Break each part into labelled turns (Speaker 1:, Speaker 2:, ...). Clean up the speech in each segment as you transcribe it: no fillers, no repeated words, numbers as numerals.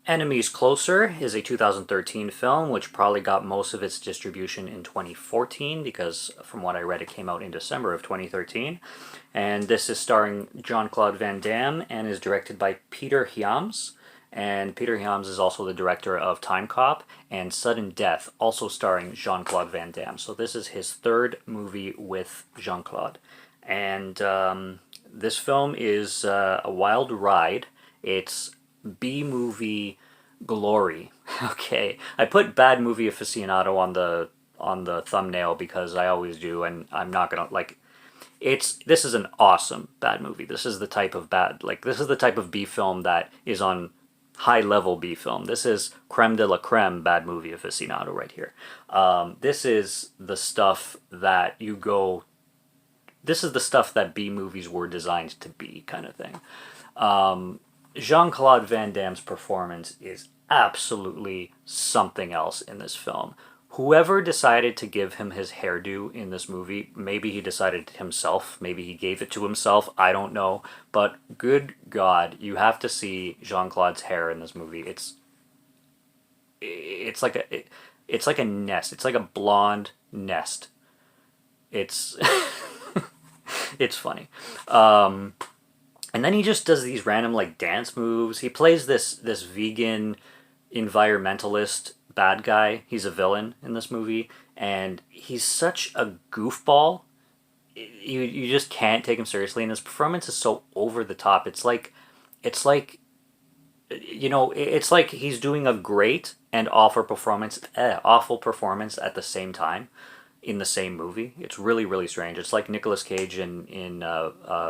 Speaker 1: Enemies Closer is a 2013 film, which probably got most of its distribution in 2014 because, from what I read, it came out in December of 2013. And this is starring Jean-Claude Van Damme and is directed by Peter Hyams. And Peter Hyams is also the director of Time Cop and Sudden Death, also starring Jean-Claude Van Damme. So this is his third movie with Jean-Claude. And this film is a wild ride. It's B movie glory. Okay, I put bad movie aficionado on the thumbnail because I always do, and I'm not gonna like. This is an awesome bad movie. This is the type of this is the type of B film that is on high level B film. This is creme de la creme bad movie aficionado right here. This is the stuff that you go. This is the stuff that B movies were designed to be, kind of thing. Jean-Claude Van Damme's performance is absolutely something else in this film. Whoever decided to give him his hairdo in this movie, maybe he decided it himself, maybe he gave it to himself, I don't know. But good God, you have to see Jean-Claude's hair in this movie. It's like it's like a nest. It's like a blonde nest. It's it's funny. And then he just does these random like dance moves. He plays this vegan environmentalist bad guy. He's a villain in this movie, and he's such a goofball. You just can't take him seriously, and his performance is so over the top. It's like it's like he's doing a great and awful performance at the same time in the same movie. It's really, really strange. It's like Nicolas Cage in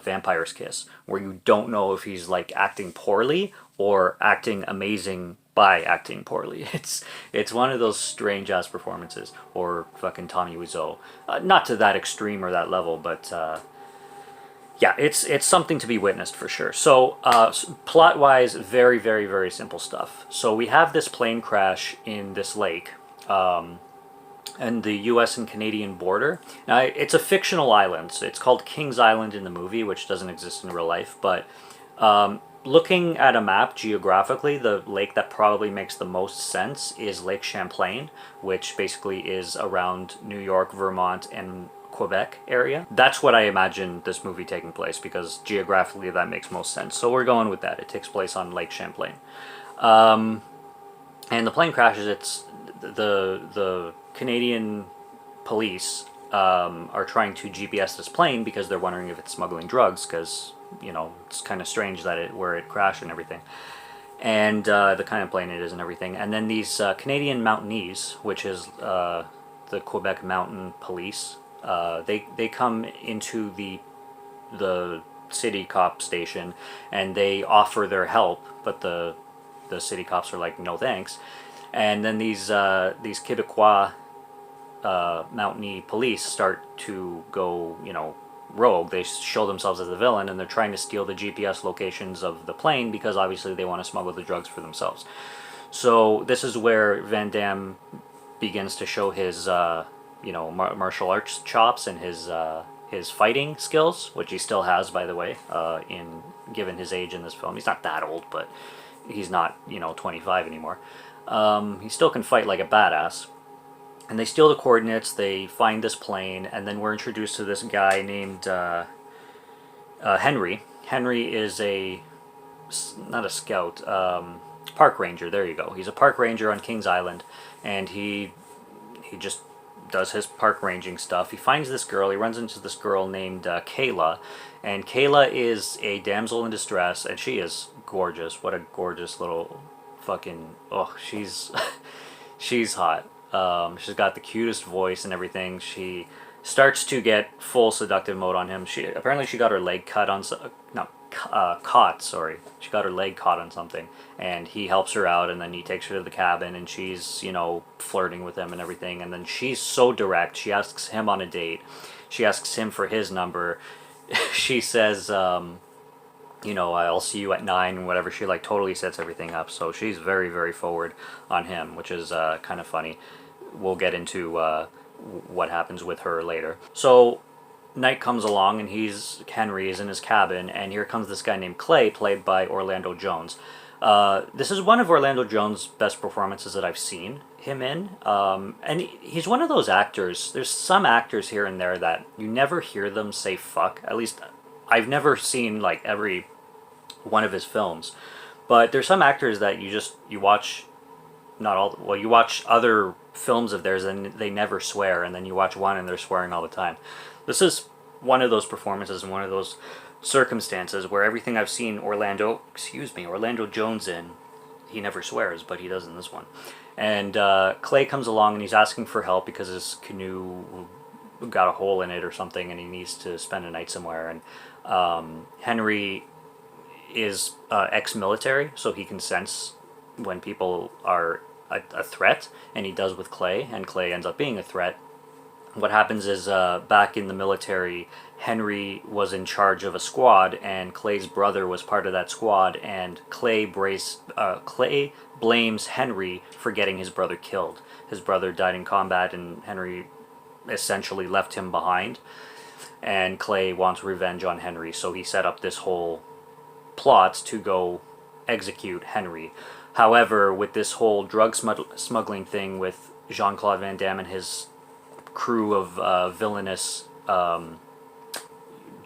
Speaker 1: Vampire's Kiss, where you don't know if he's like acting poorly or acting amazing by acting poorly. It's one of those strange ass performances. Or fucking Tommy Wiseau. Not to that extreme or that level, but yeah, it's something to be witnessed for sure. So plot wise, very, very, very simple stuff. So we have this plane crash in this lake. And the U.S. and Canadian border. Now, it's a fictional island. So it's called Kings Island in the movie, which doesn't exist in real life. But looking at a map geographically, the lake that probably makes the most sense is Lake Champlain, which basically is around New York, Vermont, and Quebec area. That's what I imagine this movie taking place, because geographically that makes most sense. So we're going with that. It takes place on Lake Champlain. And the plane crashes. It's the Canadian police are trying to GPS this plane because they're wondering if it's smuggling drugs, because it's kind of strange that where it crashed and everything, and the kind of plane it is and everything. And then these Canadian Mountaineers, which is the Quebec Mountain Police, they come into the city cop station, and they offer their help, but the city cops are like, no thanks. And then these Quebecois Mountie police start to go, rogue. They show themselves as the villain, and they're trying to steal the GPS locations of the plane because obviously they want to smuggle the drugs for themselves. So this is where Van Damme begins to show his, martial arts chops and his fighting skills, which he still has, by the way, given his age in this film. He's not that old, but he's not 25 anymore. He still can fight like a badass. And they steal the coordinates, they find this plane, and then we're introduced to this guy named Henry. Henry is not a scout, park ranger, there you go. He's a park ranger on Kings Island, and he just does his park ranging stuff. He finds this girl, he runs into this girl named Kayla, and Kayla is a damsel in distress, and she is gorgeous. What a gorgeous little fucking, she's hot. She's got the cutest voice and everything. She starts to get full seductive mode on him. She got her leg cut on caught. Sorry, she got her leg caught on something, and he helps her out, and then he takes her to the cabin, and she's flirting with him and everything. And then she's so direct. She asks him on a date. She asks him for his number. She says, I'll see you at 9, whatever. She totally sets everything up. So she's very, very forward on him, which is kind of funny. We'll get into what happens with her later. So night comes along, and Henry is in his cabin, and here comes this guy named Clay, played by Orlando Jones. This is one of Orlando Jones' best performances that I've seen him in. And he's one of those actors. There's some actors here and there that you never hear them say fuck. At least I've never seen like every one of his films. But there's some actors that you watch, not all, well, you watch other films of theirs and they never swear, and then you watch one and they're swearing all the time. This is one of those performances and one of those circumstances where everything I've seen Orlando Jones in, he never swears, but he does in this one. And Clay comes along and he's asking for help because his canoe got a hole in it or something, and he needs to spend a night somewhere. And Henry is ex-military, so he can sense when people are a threat, and he does with Clay, and Clay ends up being a threat. What happens is back in the military, Henry was in charge of a squad, and Clay's brother was part of that squad, and Clay blames Henry for getting his brother killed. His brother died in combat, and Henry essentially left him behind, and Clay wants revenge on Henry, so he set up this whole plot to go execute Henry. However, with this whole drug smuggling thing with Jean-Claude Van Damme and his crew of villainous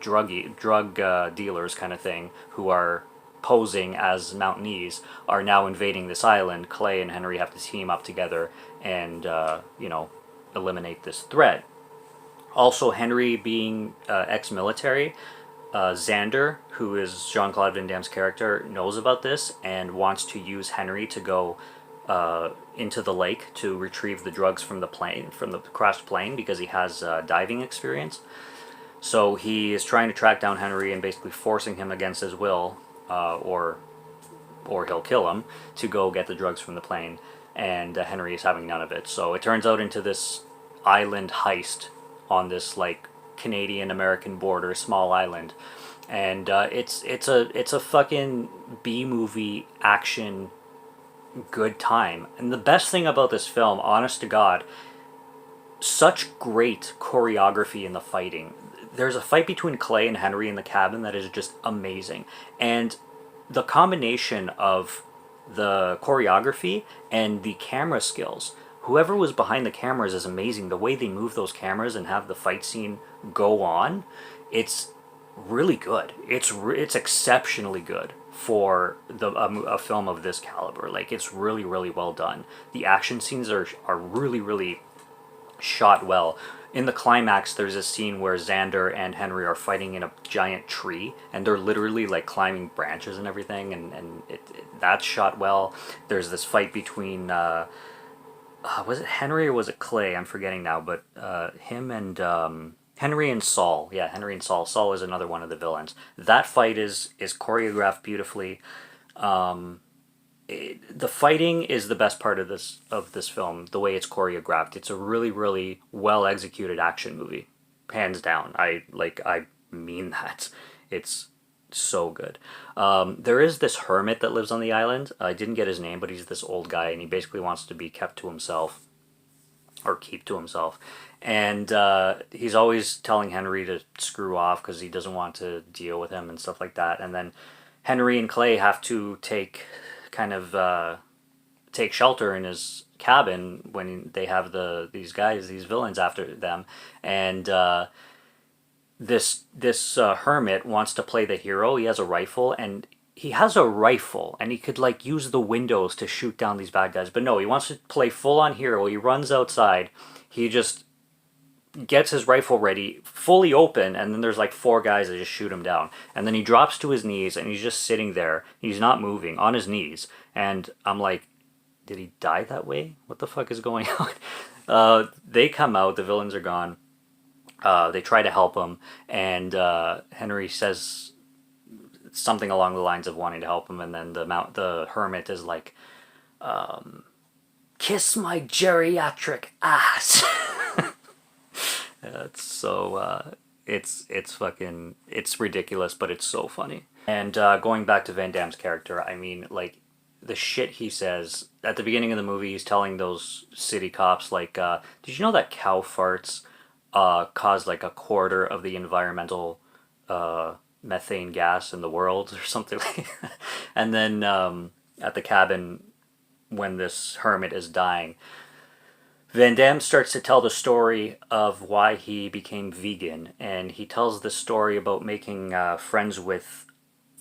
Speaker 1: drug dealers kind of thing, who are posing as Mountainese, are now invading this island, Clay and Henry have to team up together and eliminate this threat. Also, Henry being ex-military, Xander, who is Jean-Claude Van Damme's character, knows about this and wants to use Henry to go into the lake to retrieve the drugs from the crashed plane, because he has diving experience. So he is trying to track down Henry and basically forcing him against his will, or he'll kill him, to go get the drugs from the plane. And Henry is having none of it. So it turns out into this island heist on this like Canadian-American border, small island, and it's a fucking B-movie action good time. And the best thing about this film, honest to God, such great choreography in the fighting. There's a fight between Clay and Henry in the cabin that is just amazing, and the combination of the choreography and the camera skills. Whoever was behind the cameras is amazing. The way they move those cameras and have the fight scene go on, it's really good. It's exceptionally good for a film of this caliber. Like, it's really, really well done. The action scenes are really, really shot well. In the climax, there's a scene where Xander and Henry are fighting in a giant tree, and they're literally like climbing branches and everything, and that's shot well. There's this fight between was it Henry or was it Clay? I'm forgetting now, but him and Henry and Saul. Yeah, Henry and Saul. Saul is another one of the villains. That fight is choreographed beautifully. The fighting is the best part of this film. The way it's choreographed, it's a really, really well executed action movie, hands down. I mean that. It's so good. There is this hermit that lives on the island. I didn't get his name, but he's this old guy, and he basically wants to be kept to himself, or keep to himself. And he's always telling Henry to screw off because he doesn't want to deal with him and stuff like that. And then Henry and Clay have to take shelter in his cabin when they have these villains after them. And this hermit wants to play the hero. He has a rifle, and he could like use the windows to shoot down these bad guys. But no, he wants to play full on hero. He runs outside. He just gets his rifle ready, fully open, and then there's like 4 guys that just shoot him down. And then he drops to his knees, and he's just sitting there. He's not moving, on his knees. And I'm like, did he die that way? What the fuck is going on? They come out. The villains are gone. They try to help him, and Henry says something along the lines of wanting to help him, and then the hermit is like, "Kiss my geriatric ass." It's so it's ridiculous, but it's so funny. And going back to Van Damme's character, I mean, like, the shit he says at the beginning of the movie. He's telling those city cops, like, did you know that cow farts cause like 1/4 of the environmental methane gas in the world, or something like that? And then at the cabin when this hermit is dying, Van Damme starts to tell the story of why he became vegan, and he tells the story about making friends with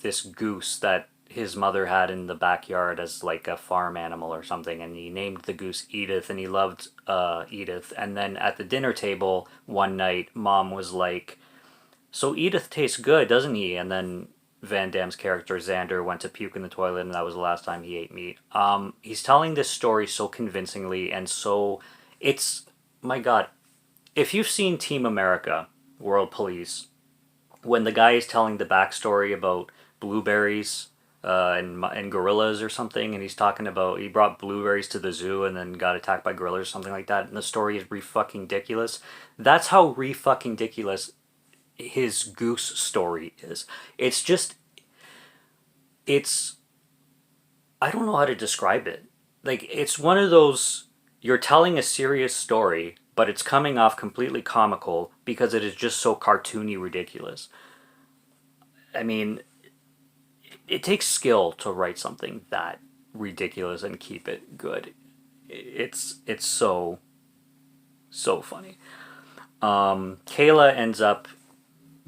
Speaker 1: this goose that his mother had in the backyard as like a farm animal or something, and he named the goose Edith, and he loved Edith. And then at the dinner table one night, Mom was like, "So Edith tastes good, doesn't he?" And then Van Damme's character Xander went to puke in the toilet, and that was the last time he ate meat. He's telling this story so convincingly, and so it's my God. If you've seen Team America, World Police, when the guy is telling the backstory about blueberries and gorillas or something, and he's talking about he brought blueberries to the zoo and then got attacked by gorillas or something like that, and the story is re fucking ridiculous. That's how re fucking ridiculous his goose story is. It's just it's I don't know how to describe it. Like it's one of those you're telling a serious story, but it's coming off completely comical because it is just so cartoony ridiculous. I mean, it takes skill to write something that ridiculous and keep it good. It's so funny. Kayla ends up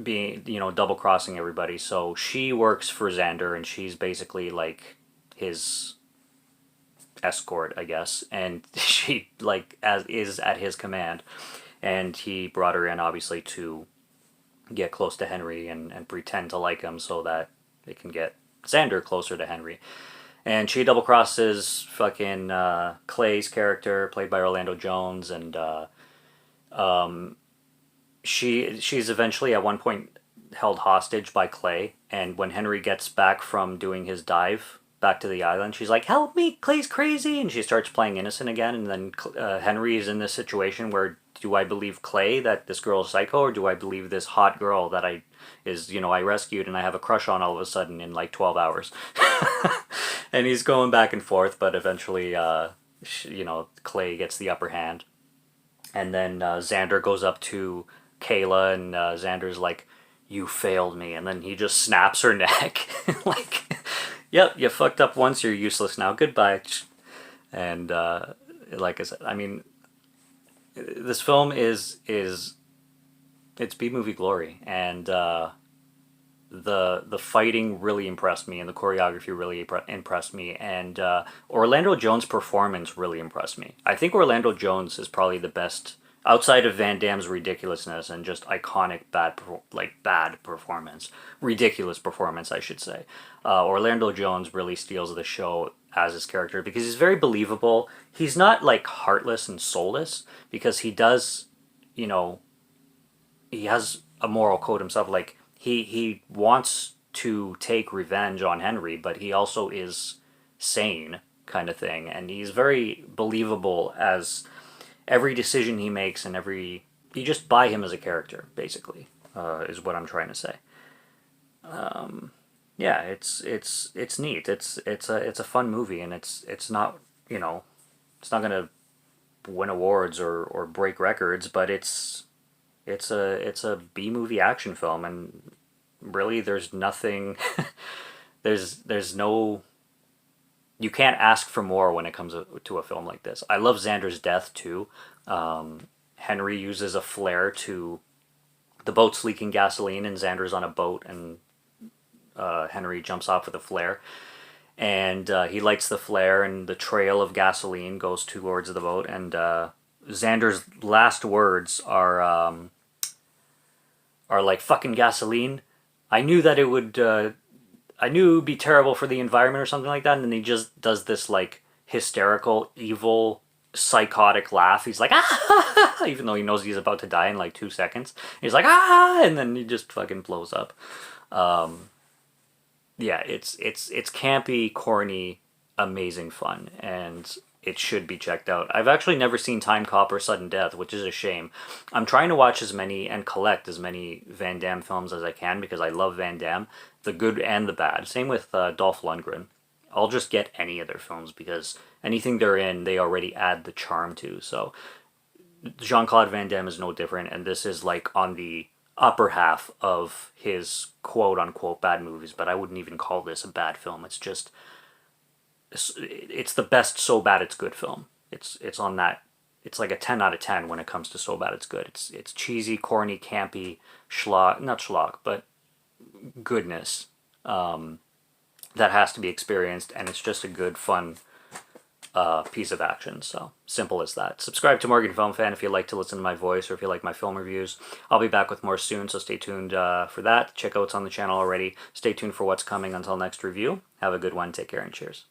Speaker 1: being double crossing everybody, so she works for Xander and she's basically like his escort, I guess, and she like as is at his command, and he brought her in obviously to get close to Henry and pretend to like him so that it can get Xander closer to Henry. And she double crosses fucking Clay's character, played by Orlando Jones, and she's eventually at one point held hostage by Clay. And when Henry gets back from doing his dive back to the island, she's like, "Help me, Clay's crazy," and she starts playing innocent again. And then Henry is in this situation where, do I believe Clay that this girl is psycho, or do I believe this hot girl that I rescued and I have a crush on all of a sudden in like 12 hours? And he's going back and forth, but eventually, Clay gets the upper hand. And then Xander goes up to Kayla, and Xander's like, "You failed me," and then he just snaps her neck, like, "Yep, you fucked up once, you're useless now, goodbye." And like I said, I mean, this film is it's B movie glory, and the fighting really impressed me, and the choreography really impressed me, and Orlando Jones' performance really impressed me. I think Orlando Jones is probably the best outside of Van Damme's ridiculousness and just iconic bad performance, ridiculous performance, I should say. Orlando Jones really steals the show as his character because he's very believable. He's not like heartless and soulless because he does, he has a moral code himself. Like he wants to take revenge on Henry, but he also is sane, kind of thing, and he's very believable as every decision he makes and you just buy him as a character, basically, is what I'm trying to say. Yeah, it's neat. It's a fun movie, and it's not it's not gonna win awards or break records, but it's a B movie action film, and really there's nothing there's no you can't ask for more when it comes to a film like this. I love Xander's death too. Henry uses a flare to the boat's leaking gasoline, and Xander's on a boat, and Henry jumps off with a flare, and he lights the flare, and the trail of gasoline goes towards the boat, and Xander's last words are like, "Fucking gasoline. I knew that it would. I knew it would be terrible for the environment," or something like that. And then he just does this like hysterical, evil, psychotic laugh. He's like, "Ah!" Even though he knows he's about to die in like 2 seconds. He's like, "Ah!" And then he just fucking blows up. Yeah, it's campy, corny, amazing fun, and it should be checked out. I've actually never seen Time Cop or Sudden Death, which is a shame. I'm trying to watch as many and collect as many Van Damme films as I can because I love Van Damme, the good and the bad. Same with Dolph Lundgren. I'll just get any of their films because anything they're in, they already add the charm to. So Jean-Claude Van Damme is no different, and this is like on the upper half of his quote-unquote bad movies, but I wouldn't even call this a bad film. It's just it's the best So Bad It's Good film. It's on that. It's like a 10 out of 10 when it comes to So Bad It's Good. It's cheesy, corny, campy, schlock, not schlock, but goodness that has to be experienced, and it's just a good, fun piece of action. So simple as that. Subscribe to Morgan Film Fan if you like to listen to my voice or if you like my film reviews. I'll be back with more soon, so stay tuned for that. Check out what's on the channel already. Stay tuned for what's coming until next review. Have a good one. Take care and cheers.